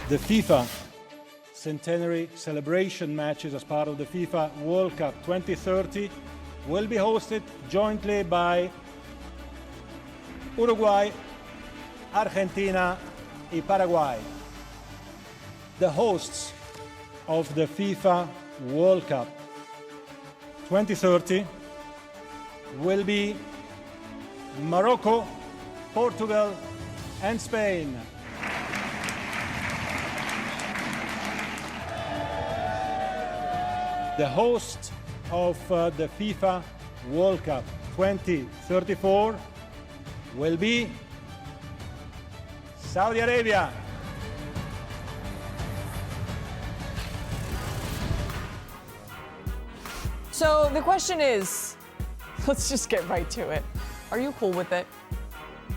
The FIFA centenary celebration matches as part of the FIFA World Cup 2030 will be hosted jointly by Uruguay, Argentina, and Paraguay. The hosts of the FIFA World Cup 2030 will be Morocco, Portugal, and Spain. The host of the FIFA World Cup 2034 will be Saudi Arabia. So the question is, let's just get right to it. Are you cool with it?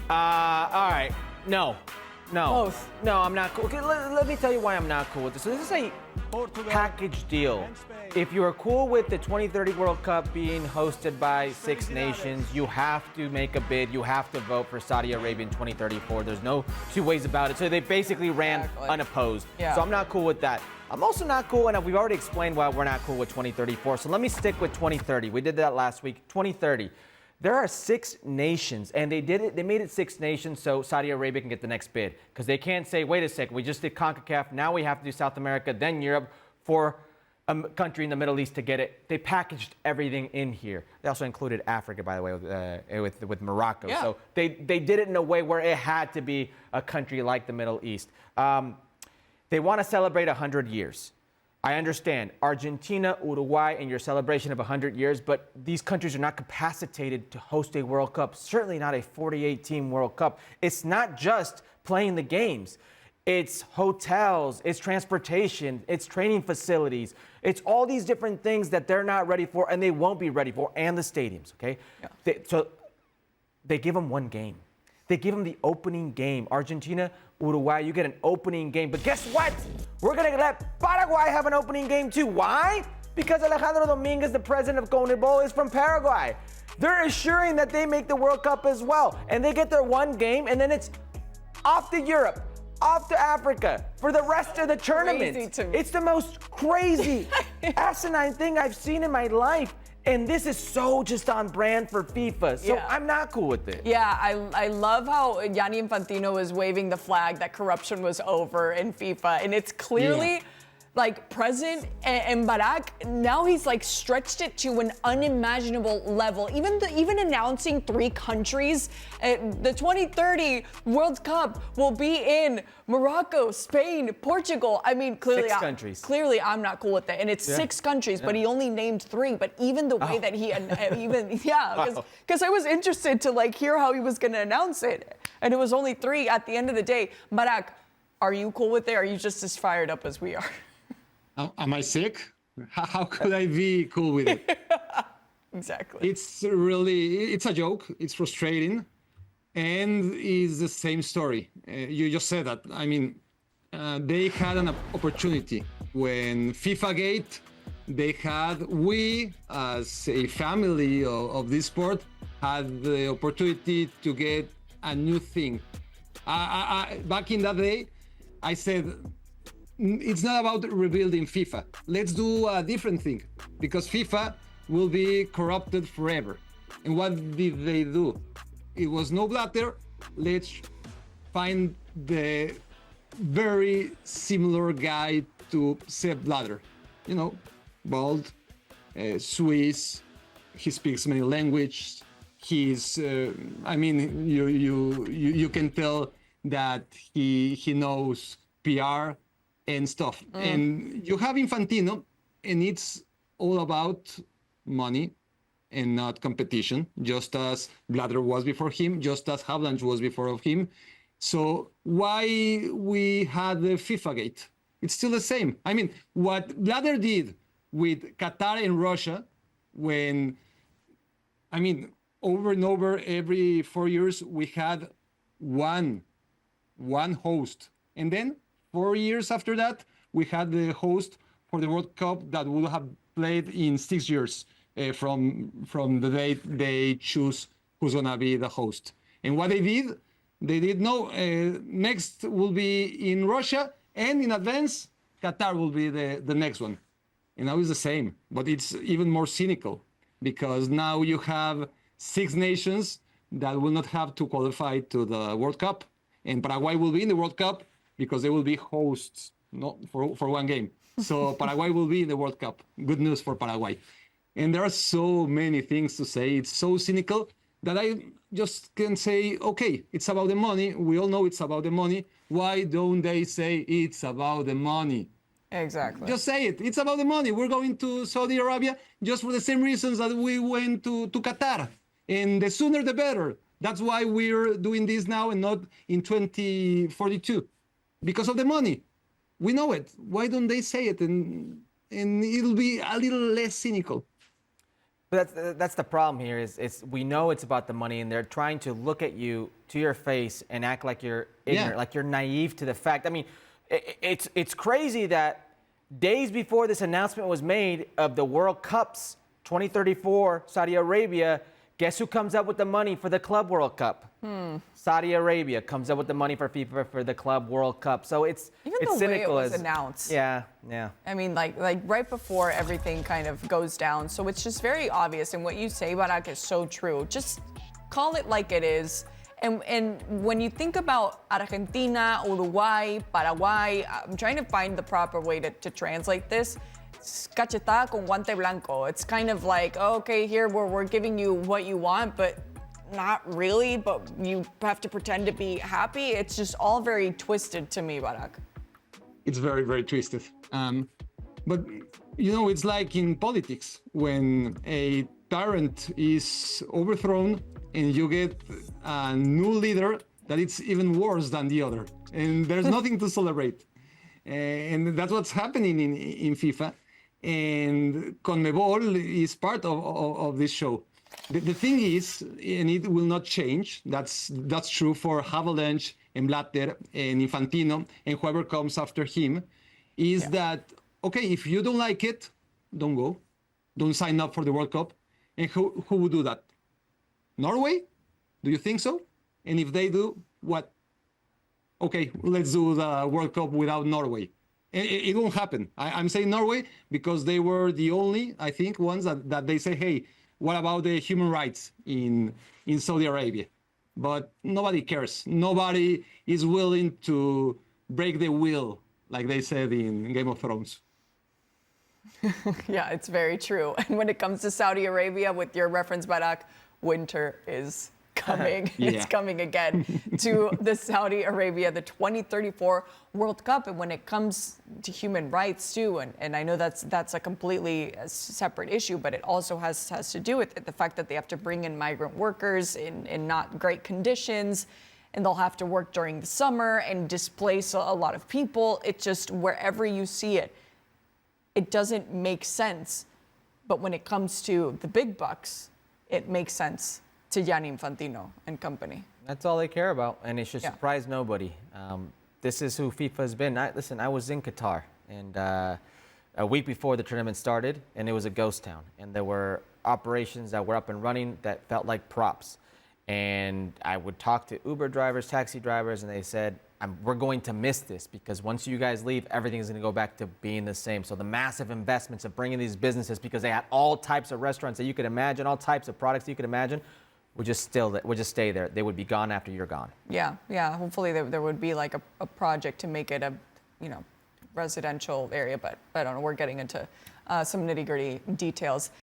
All right. No. Both. No, I'm not cool. Okay, let me tell you why I'm not cool with this. So this is a package deal. If you are cool with the 2030 World Cup being hosted by 6 nations, you have to make a bid. You have to vote for Saudi Arabia in 2034. There's no two ways about it. So they basically ran unopposed. Yeah. So I'm not cool with that. I'm also not cool, and we've already explained why we're not cool with 2034. So let me stick with 2030. We did that last week. 2030. There are 6 nations, and they made it 6 nations so Saudi Arabia can get the next bid. Because they can't say, wait a second, we just did CONCACAF, now we have to do South America, then Europe for a country in the Middle East to get it. They packaged everything in here. They also included Africa, by the way, with Morocco. Yeah. So they did it in a way where it had to be a country like the Middle East. They want to celebrate 100 years. I understand Argentina, Uruguay, and your celebration of 100 years, but these countries are not capacitated to host a World Cup, certainly not a 48-team World Cup. It's not just playing the games. It's hotels, it's transportation, it's training facilities. It's all these different things that they're not ready for and they won't be ready for, and the stadiums, okay? Yeah. So they give them one game. They give them the opening game. Argentina, Uruguay, you get an opening game. But guess what? We're going to let Paraguay have an opening game too. Why? Because Alejandro Dominguez, the president of CONMEBOL, is from Paraguay. They're assuring that they make the World Cup as well. And they get their one game, and then it's off to Europe, off to Africa for the rest of the tournament. Crazy to me. It's the most crazy, asinine thing I've seen in my life. And this is so just on brand for FIFA. So Yeah. I'm not cool with it. Yeah, I love how Gianni Infantino is waving the flag that corruption was over in FIFA. And it's clearly like present, and Barak, now he's like stretched it to an unimaginable level. Even announcing 3 countries, the 2030 World Cup will be in Morocco, Spain, Portugal. I mean, clearly, 6 countries. Clearly, I'm not cool with it. And it's 6 countries, but he only named 3. But even the way that he, because I was interested to like hear how he was going to announce it. And it was only 3 at the end of the day. Barak, are you cool with it? Or are you just as fired up as we are? Am I sick? How could I be cool with it? Exactly. It's a joke. It's frustrating. And it's the same story. You just said that. I mean, they had an opportunity. When FIFA Gate, we as a family of this sport had the opportunity to get a new thing. Back in that day, I said, it's not about rebuilding FIFA. Let's do a different thing, because FIFA will be corrupted forever. And what did they do? It was no blatter. Let's find the very similar guy to Sepp Blatter. You know, bald, Swiss. He speaks many languages. He's, I mean, you can tell that he knows PR and stuff. And you have Infantino, and it's all about money and not competition, just as Blatter was before him, just as Havelange was before of him. So why we had the FIFA Gate? It's still the same. I mean, what Blatter did with Qatar and Russia, when, I mean, over and over, every 4 years, we had one host. And then 4 years after that, we had the host for the World Cup that would have played in 6 years from the day they choose who's gonna be the host. And what they did no, next will be in Russia, And in advance, Qatar will be the next one. And now it's the same, but it's even more cynical because now you have 6 nations that will not have to qualify to the World Cup. And Paraguay will be in the World Cup because they will be hosts not for one game. So Paraguay will be in the World Cup. Good news for Paraguay. And there are so many things to say. It's so cynical that I just can say, okay, it's about the money. We all know it's about the money. Why don't they say it's about the money? Exactly. Just say it. It's about the money. We're going to Saudi Arabia just for the same reasons that we went to Qatar. And the sooner the better. That's why we're doing this now and not in 2042. Because of the money. We know it. Why don't they say it? And it'll be a little less cynical. But that's the problem here is we know it's about the money, and they're trying to look at you to your face and act like you're ignorant, like you're naive to the fact. I mean, it's crazy that days before this announcement was made of the World Cups 2034 Saudi Arabia, guess who comes up with the money for the Club World Cup? Saudi Arabia comes up with the money for FIFA for the Club World Cup. So it's the cynical way it was announced. Yeah. I mean, like right before everything kind of goes down. So it's just very obvious. And what you say, Barak, is so true. Just call it like it is. And when you think about Argentina, Uruguay, Paraguay, I'm trying to find the proper way to translate this. It's cachetada con guante blanco. It's kind of like, oh, okay, here we're giving you what you want, but not really, but you have to pretend to be happy. It's just all very twisted to me, Barak. It's very, very twisted. But, it's like in politics, when a tyrant is overthrown and you get a new leader that it's even worse than the other. And there's nothing to celebrate. And that's what's happening in FIFA. And CONMEBOL is part of this show. The thing is, and it will not change, that's true for Havelange and Blatter and Infantino and whoever comes after him, is that, okay, if you don't like it, don't go. Don't sign up for the World Cup. And who would do that? Norway? Do you think so? And if they do, what? Okay, let's do the World Cup without Norway. And it won't happen. I'm saying Norway because they were the only, I think, ones that they say, hey, what about the human rights in Saudi Arabia? But nobody cares. Nobody is willing to break the will, like they said in Game of Thrones. Yeah, it's very true. And when it comes to Saudi Arabia, with your reference, Barak, winter is coming. It's coming again to the Saudi Arabia, the 2034 World Cup. And when it comes to human rights too, and I know that's a completely separate issue, but it also has to do with the fact that they have to bring in migrant workers in not great conditions, and they'll have to work during the summer and displace a lot of people. It just, wherever you see it, it doesn't make sense. But when it comes to the big bucks, it makes sense to Gianni Infantino and company. That's all they care about, and it should surprise nobody. This is who FIFA has been. I was in Qatar, and a week before the tournament started, and it was a ghost town. And there were operations that were up and running that felt like props. And I would talk to Uber drivers, taxi drivers, and they said, we're going to miss this because once you guys leave, everything is going to go back to being the same. So the massive investments of bringing these businesses, because they had all types of restaurants that you could imagine, all types of products you could imagine, would just stay there. They would be gone after you're gone. Yeah. Hopefully there would be like a project to make it a, residential area, but I don't know. We're getting into some nitty-gritty details.